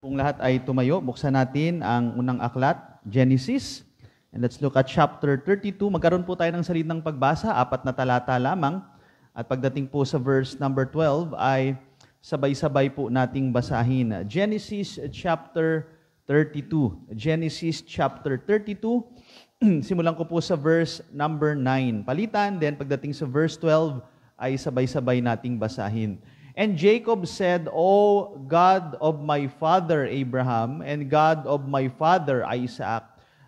Kung lahat ay tumayo, buksan natin ang unang aklat, Genesis. And let's look at chapter 32. Magkaroon po tayo ng salitang pagbasa, 4 na talata lamang. At pagdating po sa verse number 12 ay sabay-sabay po nating basahin. Genesis chapter 32. Genesis chapter 32. Simulan ko po sa verse number 9. Palitan, then pagdating sa verse 12 ay sabay-sabay nating basahin. And Jacob said, O God of my father Abraham, and God of my father Isaac,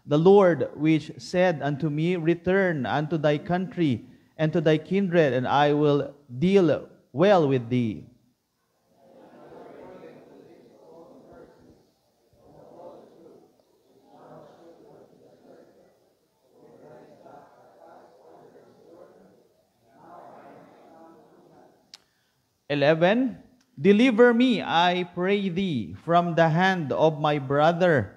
the Lord which said unto me, Return unto thy country and to thy kindred, and I will deal well with thee. Deliver me, I pray thee, from the hand of my brother,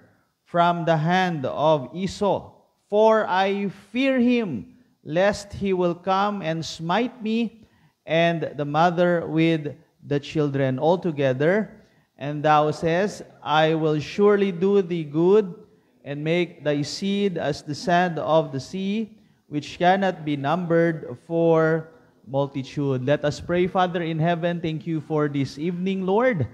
from the hand of Esau, for I fear him, lest he will come and smite me, and the mother with the children altogether. And thou sayest, I will surely do thee good, and make thy seed as the sand of the sea, which cannot be numbered for multitude. Let us pray. Father in heaven, thank you for this evening, Lord.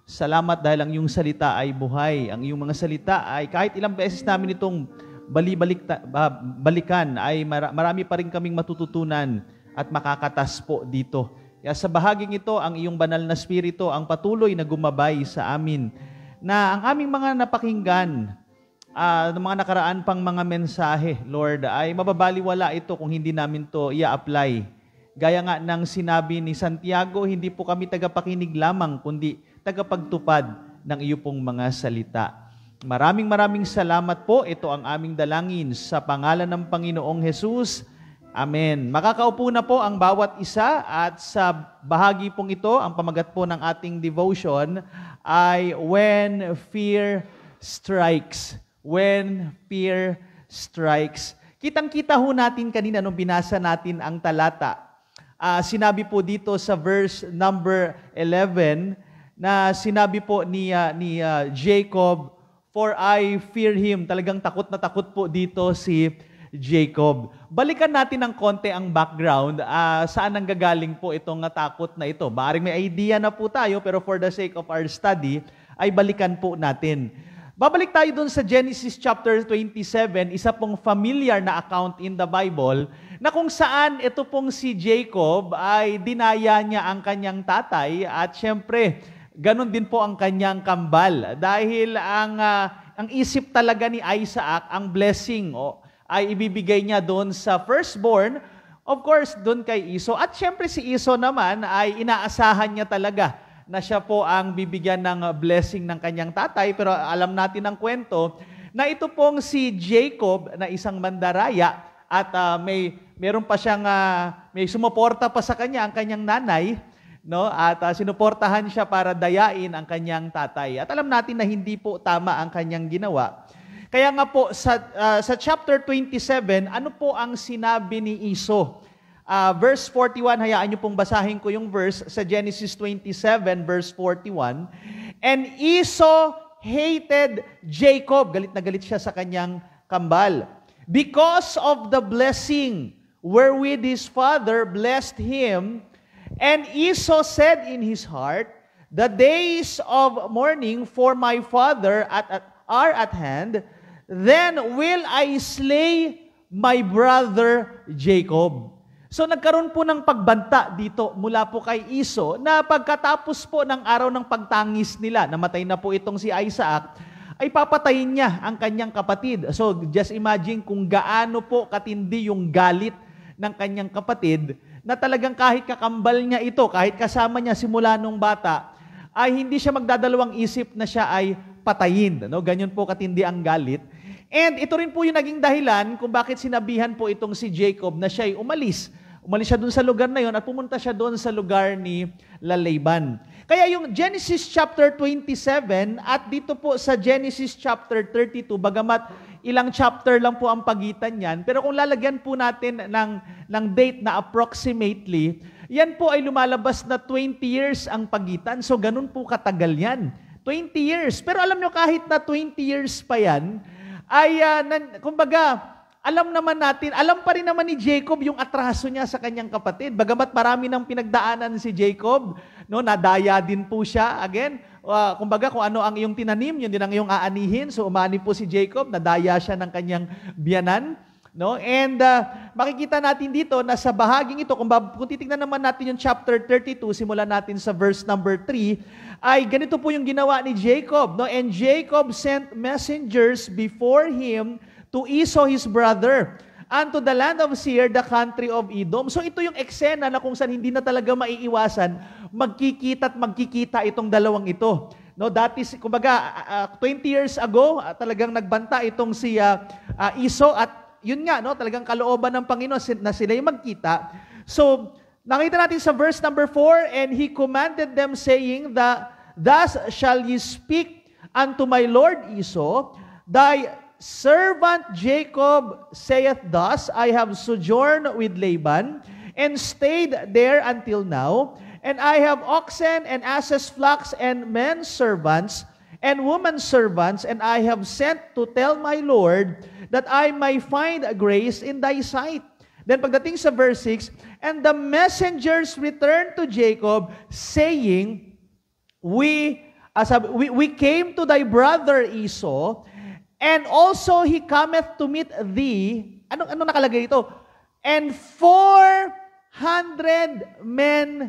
Salamat dahil ang iyong salita ay buhay. Ang iyong mga salita ay kahit ilang beses namin itong balikan, ay marami pa rin kaming matututunan at makakatas po dito. Kaya sa bahaging ito, ang iyong banal na spirito ang patuloy na gumabay sa amin, na ang aming mga napakinggan, ng mga nakaraan pang mga mensahe, Lord, ay mababaliwala ito kung hindi namin to i-apply. Gaya nga ng sinabi ni Santiago, hindi po kami tagapakinig lamang, kundi tagapagtupad ng iyo pong mga salita. Maraming salamat po. Ito ang aming dalangin sa pangalan ng Panginoong Jesus. Amen. Makakaupo na po ang bawat isa at sa bahagi pong ito, ang pamagat po ng ating devotion ay When Fear Strikes. When Fear Strikes. Kitang-kita ho natin kanina nung binasa natin ang talata. Sinabi po dito sa verse number 11 na sinabi po ni Jacob, for I fear him. Talagang takot na takot po dito si Jacob. Balikan natin ng konti ang background. Saan nanggagaling po itong takot na ito? Maaring may idea na po tayo, pero for the sake of our study, ay balikan po natin. Babalik tayo dun sa Genesis chapter 27, isa pong familiar na account in the Bible, na kung saan ito pong si Jacob ay dinaya niya ang kanyang tatay at syempre, ganun din po ang kanyang kambal. Dahil ang isip talaga ni Isaac, ang blessing ay ibibigay niya doon sa firstborn, of course, doon kay Esau. At syempre si Esau naman ay inaasahan niya talaga na siya po ang bibigyan ng blessing ng kanyang tatay. Pero alam natin ang kwento na ito pong si Jacob na isang mandaraya at meron pa siyang, may sumuporta pa sa kanya ang kanyang nanay, no? At sinuportahan siya para dayain ang kanyang tatay. At alam natin na hindi po tama ang kanyang ginawa. Kaya nga po sa chapter 27, ano po ang sinabi ni Esau? Verse 41, hayaan niyo pong basahin ko yung verse sa Genesis 27, verse 41. And Esau hated Jacob. Galit na galit siya sa kanyang kambal. Because of the blessing wherewith his father blessed him. And Esau said in his heart, The days of mourning for my father are at hand. Then will I slay my brother Jacob. So nagkaroon po ng pagbanta dito mula po kay Esau na pagkatapos po ng araw ng pagtangis nila, namatay na po itong si Isaac, ay papatayin niya ang kanyang kapatid. So just imagine kung gaano po katindi yung galit ng kanyang kapatid na talagang kahit kakambal niya ito, kahit kasama niya simula nung bata, ay hindi siya magdadalawang isip na siya ay patayin. No? Ganyan po katindi ang galit. And ito rin po yung naging dahilan kung bakit sinabihan po itong si Jacob na siya ay umalis. Umalis siya doon sa lugar na yon at pumunta siya doon sa lugar ni Laban. Kaya yung Genesis chapter 27 at dito po sa Genesis chapter 32, bagamat ilang chapter lang po ang pagitan niyan, pero kung lalagyan po natin ng date na approximately, yan po ay lumalabas na 20 years ang pagitan. So ganun po katagal yan 20 years. Pero alam nyo, kahit na 20 years pa yan, ay, kumbaga, alam pa rin naman ni Jacob yung atraso niya sa kanyang kapatid. Bagamat marami ng pinagdaanan si Jacob, no, nadaya din po siya. Again, kumbaga kung ano ang iyong tinanim, yun din ang iyong aanihin. So umani po si Jacob, nadaya siya ng kanyang biyanan. No? And makikita natin dito na sa bahaging ito, kung titignan naman natin yung chapter 32, simulan natin sa verse number 3, ay ganito po yung ginawa ni Jacob. No? And Jacob sent messengers before him to Esau his brother, unto the land of Seir, the country of Edom. So ito yung eksena na kung saan hindi na talaga maiiwasan, magkikita itong dalawang ito. No, dati, kumbaga, 20 years ago, talagang nagbanta itong si Esau at yun nga, no, talagang kalooban ng Panginoon na sila yung magkita. So, nakita natin sa verse number 4, and he commanded them saying that, thus shall ye speak unto my Lord Esau, thy servant Jacob saith thus, I have sojourned with Laban, and stayed there until now, and I have oxen and asses, flocks, and men servants, and woman servants, and I have sent to tell my Lord that I may find grace in thy sight. Then pagdating sa verse 6, and the messengers returned to Jacob, saying, we came to thy brother Esau, and also he cometh to meet thee. Ano nakalagay ito? And 400 men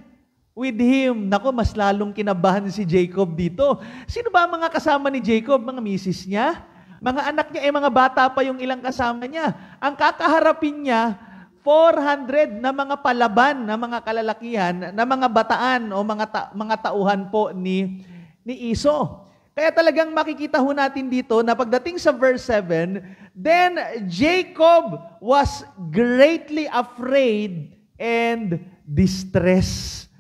with him. Naku, mas lalong kinabahan si Jacob dito. Sino ba ang mga kasama ni Jacob? Mga misis niya? Mga anak niya, mga bata pa yung ilang kasama niya. Ang kakaharapin niya, 400 na mga palaban, na mga kalalakihan, na mga bataan o mga tauhan po ni Esau. Kaya talagang makikita ho natin dito na pagdating sa verse 7, then Jacob was greatly afraid and distressed.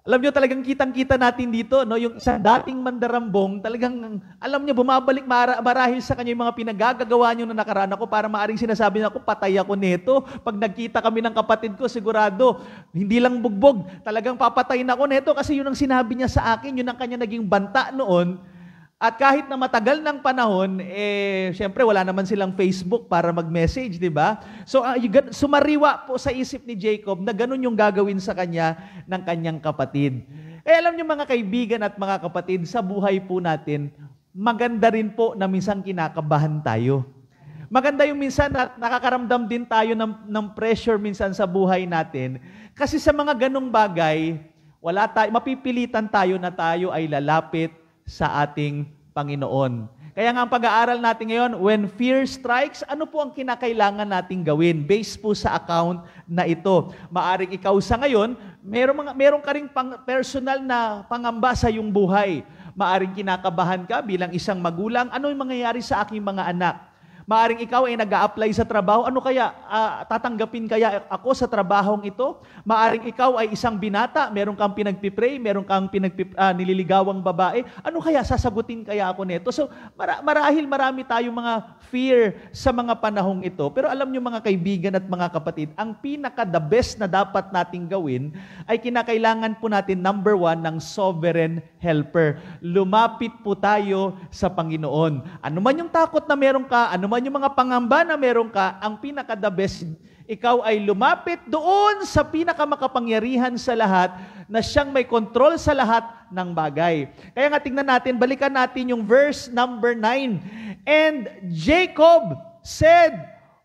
Alam nyo, talagang kitang-kita natin dito, no? Yung sa dating mandarambong, talagang, alam nyo, bumabalik marahil sa kanya yung mga pinagagagawa nyo na nakaraan ako para maaring sinasabi na ako, patay ako neto. Pag nagkita kami ng kapatid ko, sigurado, hindi lang bugbog, talagang papatayin ako neto kasi yun ang sinabi niya sa akin, yun ang kanya naging banta noon. At kahit na matagal ng panahon, syempre wala naman silang Facebook para mag-message, di ba? So, sumariwa po sa isip ni Jacob na ganun yung gagawin sa kanya ng kanyang kapatid. Alam niyo mga kaibigan at mga kapatid, sa buhay po natin, maganda rin po na minsan kinakabahan tayo. Maganda yung minsan na nakakaramdam din tayo ng pressure minsan sa buhay natin. Kasi sa mga ganung bagay, mapipilitan tayo na tayo ay lalapit sa ating Panginoon. Kaya nga ang pag-aaral natin ngayon, when fear strikes, ano po ang kinakailangan nating gawin? Based po sa account na ito. Maaring ikaw sa ngayon, meron ka ring personal na pangamba sa iyong buhay. Maaring kinakabahan ka bilang isang magulang, ano yung mangyayari sa aking mga anak? Maaring ikaw ay nag-a-apply sa trabaho, ano kaya, tatanggapin kaya ako sa trabahong ito? Maaring ikaw ay isang binata, meron kang pinagpipray, meron kang nililigawang babae, ano kaya, sasagutin kaya ako nito? So, marahil marami tayong mga fear sa mga panahong ito. Pero alam nyo mga kaibigan at mga kapatid, ang pinaka-the best na dapat nating gawin ay kinakailangan po natin, number 1, ng sovereign helper. Lumapit po tayo sa Panginoon. Ano man yung takot na meron ka, ano man yung mga pangamba na meron ka, ang pinaka-the best, ikaw ay lumapit doon sa pinakamakapangyarihan sa lahat na siyang may kontrol sa lahat ng bagay. Kaya nga tingnan natin, balikan natin yung verse number 9. And Jacob said,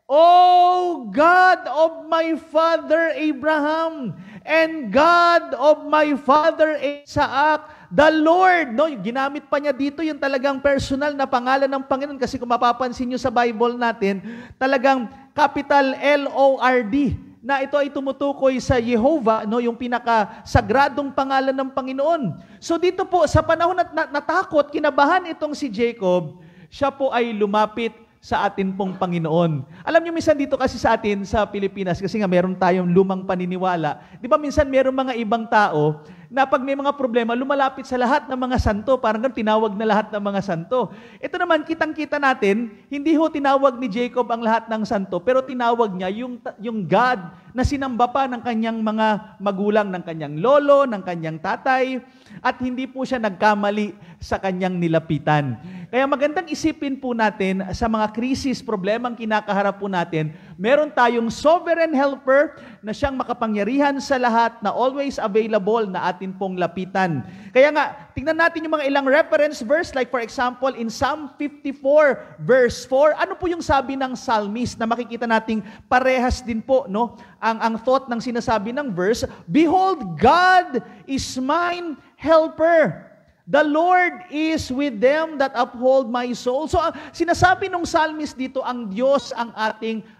O God of my father Abraham, and God of my father Isaac, the Lord, no, ginamit pa niya dito yung talagang personal na pangalan ng Panginoon kasi kung mapapansin niyo sa Bible natin, talagang capital L-O-R-D, na ito ay tumutukoy sa Jehovah, no, yung pinakasagradong pangalan ng Panginoon. So dito po, sa panahon na natakot, kinabahan itong si Jacob, siya po ay lumapit sa atin pong Panginoon. Alam niyo, minsan dito kasi sa atin, sa Pilipinas, kasi nga meron tayong lumang paniniwala, di ba minsan meron mga ibang tao na pag may mga problema, lumalapit sa lahat ng mga santo, parang ganun, tinawag na lahat ng mga santo. Ito naman, kitang-kita natin, hindi ho tinawag ni Jacob ang lahat ng santo, pero tinawag niya yung God na sinamba pa ng kanyang mga magulang, ng kanyang lolo, ng kanyang tatay, at hindi po siya nagkamali sa kanyang nilapitan. Kaya magandang isipin po natin sa mga krisis, problemang kinakaharap po natin, meron tayong sovereign helper na siyang makapangyarihan sa lahat, na always available na atin pong lapitan. Kaya nga, tingnan natin yung mga ilang reference verse, like for example, in Psalm 54 verse 4, ano po yung sabi ng psalmist na makikita nating parehas din po, no? Ang thought ng sinasabi ng verse, "Behold, God is mine helper. The Lord is with them that uphold my soul." So, sinasabi ng psalmist dito, ang Diyos ang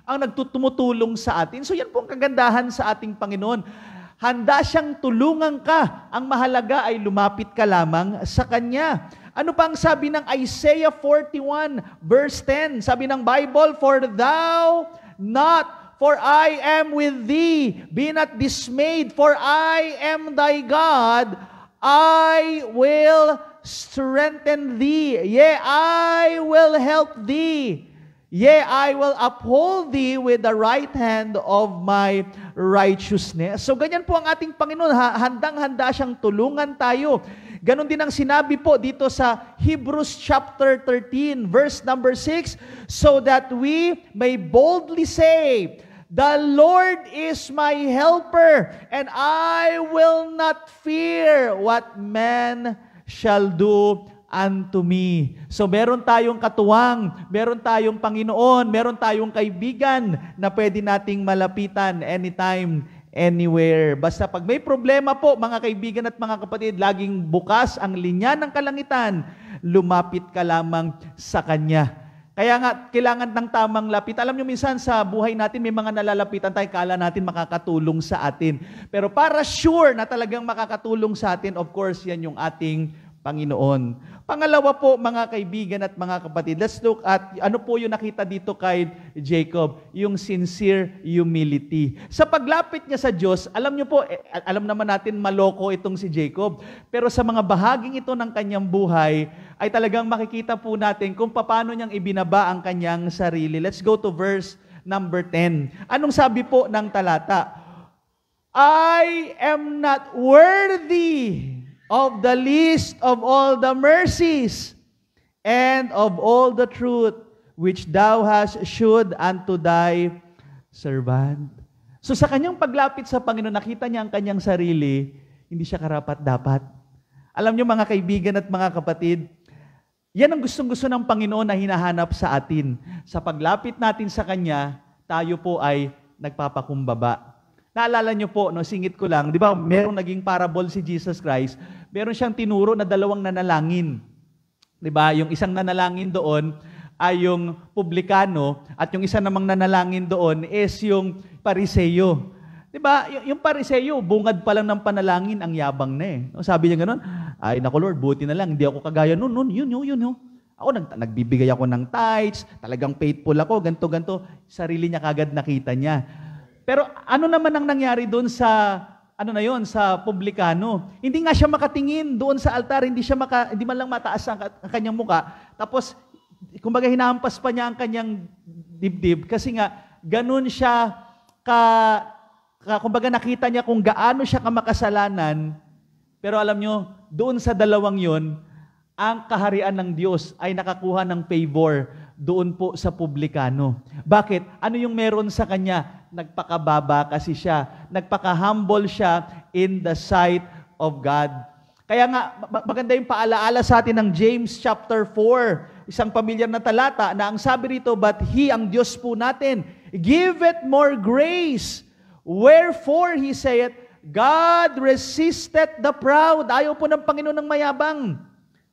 nagtutumutulong sa atin. So, yan po ang kagandahan sa ating Panginoon. Handa siyang tulungan ka. Ang mahalaga ay lumapit ka lamang sa Kanya. Ano pa ang sabi ng Isaiah 41 verse 10? Sabi ng Bible, "For I am with thee. Be not dismayed, for I am thy God. I will strengthen thee. Yea, I will help thee. Yea, I will uphold thee with the right hand of my righteousness." So ganyan po ang ating Panginoon. Handang-handa siyang tulungan tayo. Ganon din ang sinabi po dito sa Hebrews chapter 13, verse number 6, "So that we may boldly say, the Lord is my helper, and I will not fear what man shall do unto me." So meron tayong katuwang, meron tayong Panginoon, meron tayong kaibigan na pwede nating malapitan anytime, anywhere. Basta pag may problema po, mga kaibigan at mga kapatid, laging bukas ang linya ng kalangitan, lumapit ka lamang sa Kanya. Kaya nga, kailangan ng tamang lapit. Alam nyo, minsan sa buhay natin, may mga nalalapitan tayo, kala natin makakatulong sa atin. Pero para sure na talagang makakatulong sa atin, of course, yan yung ating Panginoon. Pangalawa po, mga kaibigan at mga kapatid, let's look at ano po yung nakita dito kay Jacob, yung sincere humility. Sa paglapit niya sa Diyos, alam nyo po, alam naman natin maloko itong si Jacob, pero sa mga bahaging ito ng kanyang buhay, ay talagang makikita po natin kung paano niyang ibinaba ang kanyang sarili. Let's go to verse number 10. Anong sabi po ng talata? "I am not worthy of the least of all the mercies and of all the truth which thou hast shewed unto thy servant." So sa kanyang paglapit sa Panginoon, nakita niya ang kanyang sarili, hindi siya karapat-dapat. Alam niyo mga kaibigan at mga kapatid, yan ang gustong-gusto ng Panginoon na hinahanap sa atin. Sa paglapit natin sa Kanya, tayo po ay nagpapakumbaba. Naalala niyo po, no, singit ko lang, di ba, merong naging parable si Jesus Christ, meron siyang tinuro na dalawang nanalangin. Di ba, yung isang nanalangin doon ay yung publikano at yung isa namang nanalangin doon is yung pariseyo. Di ba, yung pariseyo, bungad pa lang ng panalangin, ang yabang na eh. Sabi niya gano'n, "Ay, naku Lord, buti na lang, hindi ako kagaya nun, yun. Ako, nagbibigay ako ng tithes, talagang faithful ako, ganto. Sarili niya kagad nakita niya. Pero ano naman ang nangyari doon sa sa publikano? Hindi nga siya makatingin doon sa altar, hindi man lang mataas ang kanyang muka. Tapos kumbaga hinahampas pa niya ang kanyang dibdib kasi nga ganun siya kumbaga nakita niya kung gaano siya kamakasalanan. Pero alam nyo, doon sa dalawang yon, ang kaharian ng Diyos ay nakakuha ng favor doon po sa publikano. Bakit? Ano yung meron sa kanya? Nagpakababa kasi siya. Nagpaka-humble siya in the sight of God. Kaya nga, maganda yung paalaala sa atin ng James chapter 4, isang pamilyar na talata na ang sabi rito, "But He," ang Diyos po natin, "giveth more grace. Wherefore, He saith, God resisteth the proud." Ayaw po ng Panginoon ng mayabang.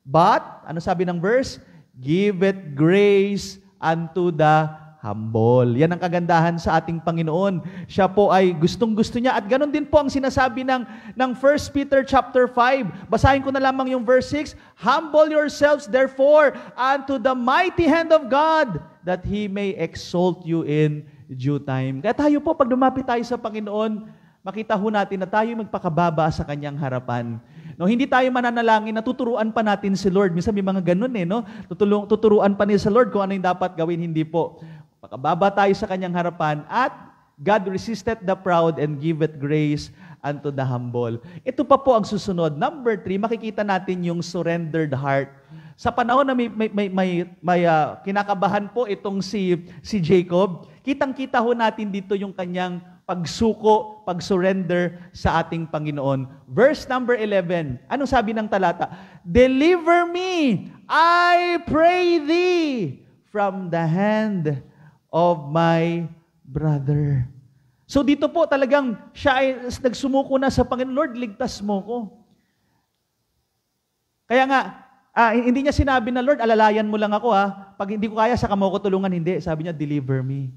But, ano sabi ng verse? "Giveth grace unto the humble." Yan ang kagandahan sa ating Panginoon. Siya po ay gustong-gusto niya. At ganun din po ang sinasabi ng 1 Peter chapter 5. Basahin ko na lamang yung verse 6. "Humble yourselves therefore unto the mighty hand of God, that He may exalt you in due time. Kaya tayo po, pag lumapit tayo sa Panginoon, makita ho natin na tayo magpakababa sa Kanyang harapan. No, hindi tayo mananalangin na tuturuan pa natin si Lord. Minsan may mga ganun no? Tuturuan pa niya sa Lord kung ano yung dapat gawin, hindi po. Pakababa tayo sa Kanyang harapan at God resisteth the proud and giveth grace unto the humble. Ito pa po ang susunod. Number 3, makikita natin yung surrendered heart. Sa panahon na may kinakabahan po itong si Jacob, kitang-kita ho natin dito yung kanyang pagsuko, pag-surrender sa ating Panginoon. Verse number 11, anong sabi ng talata? Deliver me, I pray thee, from the hand of my brother. So dito po talagang siya ay nagsumuko na sa Panginoon, Lord, ligtas mo ko. Kaya nga, hindi niya sinabi na, Lord, alalayan mo lang ako pag hindi ko kaya, saka mo ko tulungan. Hindi, sabi niya, deliver me.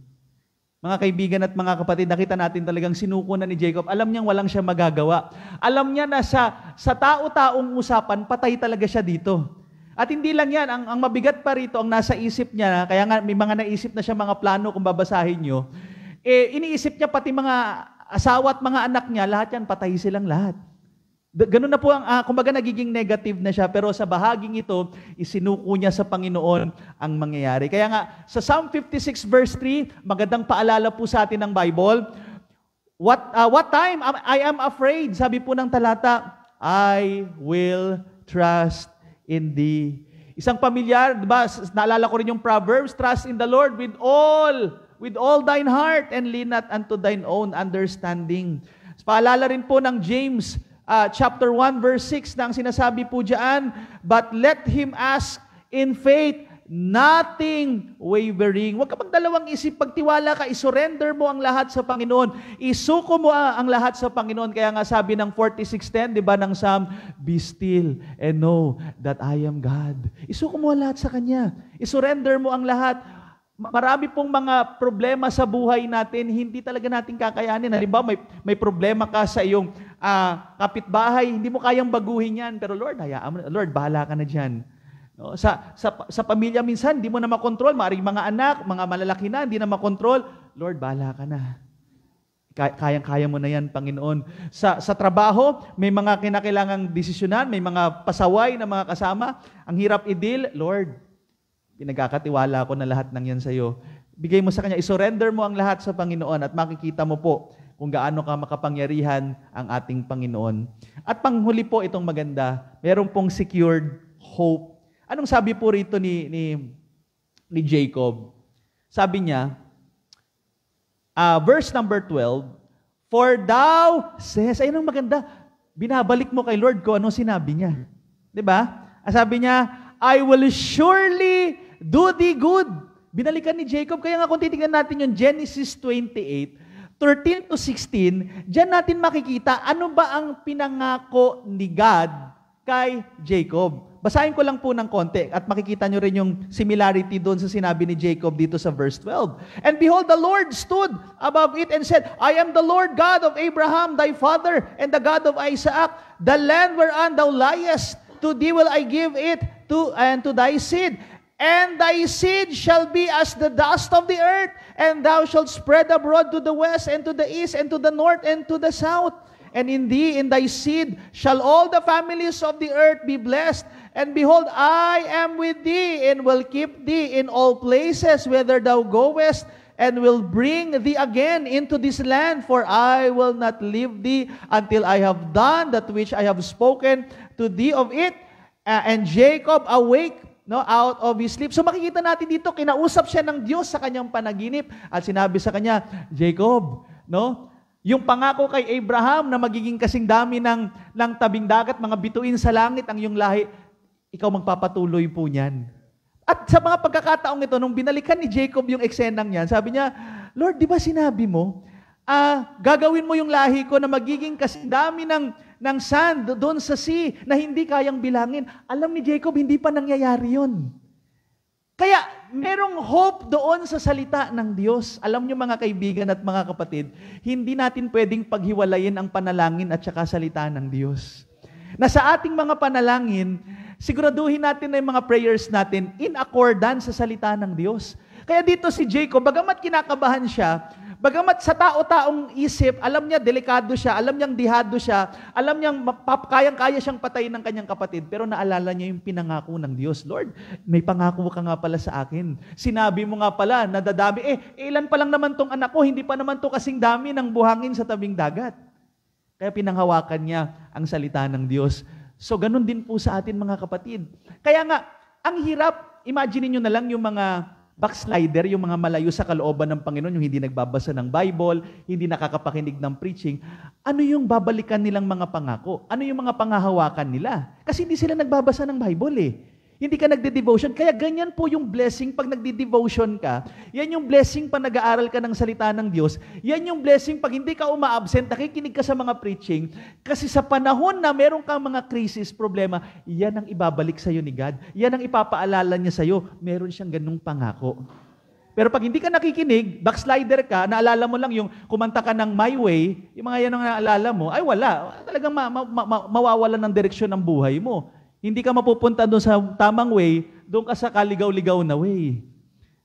Mga kaibigan at mga kapatid, nakita natin talagang sinuko na ni Jacob. Alam niyang walang siya magagawa. Alam niya na sa tao-taong usapan, patay talaga siya dito. At hindi lang yan, ang mabigat pa rito, ang nasa isip niya, kaya nga may mga naisip na siya mga plano kung babasahin niyo, iniisip niya pati mga asawa at mga anak niya, lahat yan, patay silang lahat. Ganun na po kumbaga nagiging negative na siya, pero sa bahaging ito, isinuko niya sa Panginoon ang mangyayari. Kaya nga, sa Psalm 56 verse 3, magandang paalala po sa atin ng Bible, what time I am afraid, sabi po ng talata, I will trust in thee. Isang pamilyar, diba, naalala ko rin yung Proverbs, trust in the Lord with all thine heart, and lean not unto thine own understanding. Paalala rin po ng James, chapter 1 verse 6 na ang sinasabi po diyan, but let him ask in faith, nothing wavering. Huwag ka magdalawang isip, pagtiwala ka, isurrender mo ang lahat sa Panginoon. Isuko mo ang lahat sa Panginoon. Kaya nga sabi ng 46:10, di ba, ng Psalm, be still and know that I am God. Isuko mo ang lahat sa Kanya. Isurrender mo ang lahat. Marami pong mga problema sa buhay natin, hindi talaga natin kakayanin. Halimbawa, may problema ka sa iyong kapitbahay, hindi mo kayang baguhin yan. Pero Lord, hayaan mo, Lord, bahala ka na dyan. No? Sa pamilya minsan, hindi mo na makontrol. Maaaring mga anak, mga malalaki na, hindi na makontrol. Lord, bahala ka na. Kayang-kaya mo na yan, Panginoon. Sa trabaho, may mga kinakailangang desisyonan, may mga pasaway na mga kasama. Ang hirap i-deal, Lord, pinagkakatiwala ko na lahat ng yan sa iyo. Bigay mo sa Kanya, isurrender mo ang lahat sa Panginoon at makikita mo po kung gaano ka makapangyarihan ang ating Panginoon. At panghuli po itong maganda, meron pong secured hope. Anong sabi po rito ni Jacob? Sabi niya, verse number 12, for thou says, ayun ang maganda, binabalik mo kay Lord ko anong sinabi niya. Diba? Sabi niya, I will surely do thee good. Binalikan ni Jacob. Kaya nga kung titignan natin yung Genesis 28, 13 to 16, diyan natin makikita ano ba ang pinangako ni God kay Jacob. Basahin ko lang po ng konti at makikita nyo rin yung similarity doon sa sinabi ni Jacob dito sa verse 12. And behold, the Lord stood above it and said, I am the Lord God of Abraham, thy father, and the God of Isaac. The land whereon thou liest, to thee will I give it, and to thy seed. And thy seed shall be as the dust of the earth, and thou shalt spread abroad to the west, and to the east, and to the north, and to the south. And in thee, in thy seed, shall all the families of the earth be blessed. And behold, I am with thee, and will keep thee in all places whither thou goest, and will bring thee again into this land, for I will not leave thee until I have done that which I have spoken to thee of it. And Jacob awake out of his sleep. So makikita natin dito, kinausap siya ng Diyos sa kanyang panaginip at sinabi sa kanya, Jacob, yung pangako kay Abraham na magiging kasing dami ng tabing dagat, mga bituin sa langit ang iyong lahi, ikaw magpapatuloy po niyan. At sa mga pagkakataong ito, nung binalikan ni Jacob yung eksenang yan, sabi niya, Lord, di ba sinabi mo, gagawin mo yung lahi ko na magiging kasing dami ng sand doon sa sea na hindi kayang bilangin. Alam ni Jacob, hindi pa nangyayari yun. Kaya, merong hope doon sa salita ng Diyos. Alam niyo mga kaibigan at mga kapatid, hindi natin pwedeng paghiwalayin ang panalangin at saka salita ng Diyos. Na sa ating mga panalangin, siguraduhin natin na yung mga prayers natin in accordance sa salita ng Diyos. Kaya dito si Jacob, bagamat kinakabahan siya, bagamat sa tao-taong isip, alam niya delikado siya, alam niyang dihado siya, alam niyang kayang-kaya siyang patayin ng kanyang kapatid, pero naalala niya yung pinangako ng Diyos. Lord, may pangako ka nga pala sa akin. Sinabi mo nga pala, nadadami. Ilan pa lang naman tong anak ko, hindi pa naman to kasing dami ng buhangin sa tabing dagat. Kaya pinanghawakan niya ang salita ng Diyos. So, ganun din po sa atin mga kapatid. Kaya nga, ang hirap, imagine niyo na lang yung mga backslider, yung mga malayo sa kalooban ng Panginoon, yung hindi nagbabasa ng Bible, hindi nakakapakinig ng preaching, ano yung babalikan nilang mga pangako? Ano yung mga pangahawakan nila? Kasi hindi sila nagbabasa ng Bible eh. Hindi ka nagde-devotion. Kaya ganyan po yung blessing pag nagde-devotion ka. Yan yung blessing pag nag-aaral ka ng salita ng Diyos. Yan yung blessing pag hindi ka uma-absent, nakikinig ka sa mga preaching. Kasi sa panahon na meron kang mga crisis, problema, yan ang ibabalik sa'yo ni God. Yan ang ipapaalala niya sa'yo. Meron siyang ganung pangako. Pero pag hindi ka nakikinig, backslider ka, naalala mo lang yung kumanta ka ng My Way, yung mga yan ang naalala mo, ay wala. Talagang mawawalan ng direksyon ng buhay mo. Hindi ka mapupunta doon sa tamang way, doon ka sa kaligaw-ligaw na way.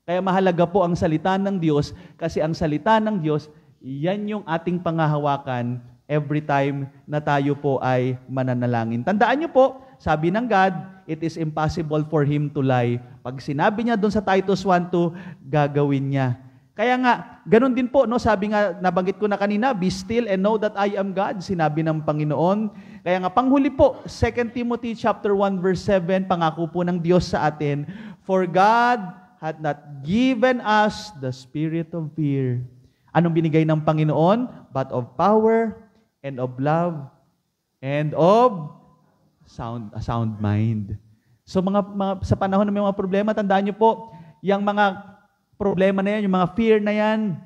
Kaya mahalaga po ang salita ng Diyos kasi ang salita ng Diyos, yan yung ating pangahawakan every time na tayo po ay mananalangin. Tandaan niyo po, sabi ng God, it is impossible for Him to lie. Pag sinabi niya doon sa Titus 1:2, gagawin niya. Kaya nga, ganun din po, no? Sabi nga, nabanggit ko na kanina, be still and know that I am God, sinabi ng Panginoon. Kaya nga, panghuli po, 2 Timothy chapter 1 verse 7, pangako po ng Diyos sa atin, for God had not given us the spirit of fear. Anong binigay ng Panginoon? But of power and of love and of sound mind. So sa panahon ng mga problema, tandaan niyo po, yung mga problema na yan, yung mga fear na yan,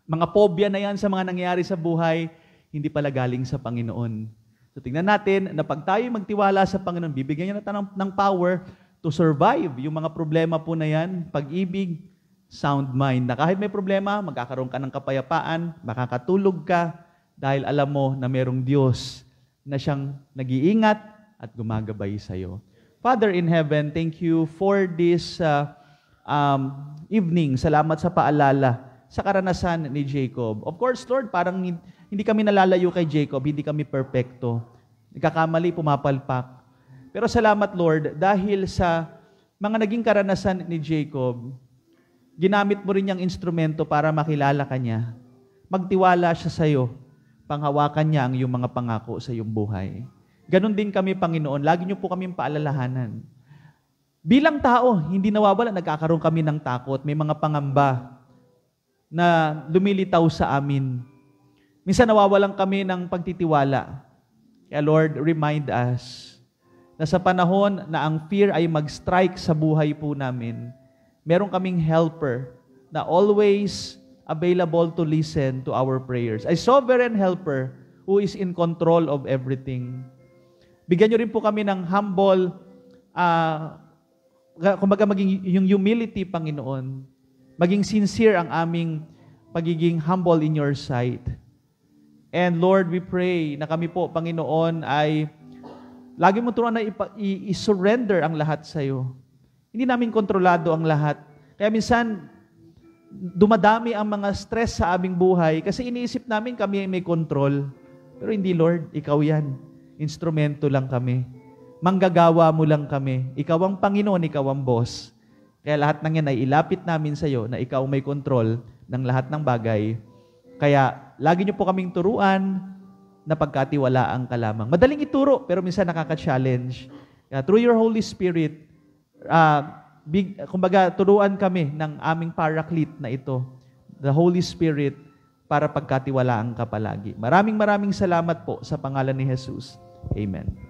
mga phobia na yan sa mga nangyayari sa buhay, hindi pala galing sa Panginoon. So tingnan natin na pag tayo magtiwala sa Panginoon, bibigyan niya natin ng power to survive yung mga problema po na yan, pag-ibig, sound mind. Na kahit may problema, magkakaroon ka ng kapayapaan, makakatulog ka, dahil alam mo na merong Diyos na siyang nag-iingat at gumagabay sa iyo. Father in heaven, thank you for this evening. Salamat sa paalala sa karanasan ni Jacob. Of course, Lord, parang hindi kami nalalayo kay Jacob, hindi kami perfecto. Nagkakamali, pumapalpak. Pero salamat, Lord, dahil sa mga naging karanasan ni Jacob, ginamit mo rin yung instrumento para makilala ka niya. Magtiwala siya sa iyo. Panghawakan niya ang iyong mga pangako sa iyong buhay. Ganon din kami, Panginoon. Lagi niyo po kaming paalalahanan. Bilang tao, hindi nawawala, nagkakaroon kami ng takot. May mga pangamba na lumilitaw sa amin. Minsan nawawalan kami ng pagtitiwala. Kaya Lord, remind us na sa panahon na ang fear ay mag-strike sa buhay po namin, meron kaming helper na always available to listen to our prayers. A sovereign helper who is in control of everything. Bigyan niyo rin po kami ng humble, kumbaga maging yung humility, Panginoon. Maging sincere ang aming pagiging humble in your sight. And Lord, we pray na kami po, Panginoon, ay lagi mo turuan na i-surrender ang lahat sa iyo. Hindi namin kontrolado ang lahat. Kaya minsan, dumadami ang mga stress sa aming buhay kasi iniisip namin kami ay may control. Pero hindi, Lord, ikaw yan. Instrumento lang kami. Manggagawa mo lang kami. Ikaw ang Panginoon, ikaw ang boss. Kaya lahat ng yan ay ilapit namin sa iyo na ikaw may control ng lahat ng bagay. Kaya lagi niyo po kaming turuan na pagkatiwalaan ka lamang. Madaling ituro, pero minsan nakaka-challenge. Through your Holy Spirit, kumbaga turuan kami ng aming paraclete na ito, the Holy Spirit, para pagkatiwalaan ka palagi. Maraming salamat po sa pangalan ni Jesus. Amen.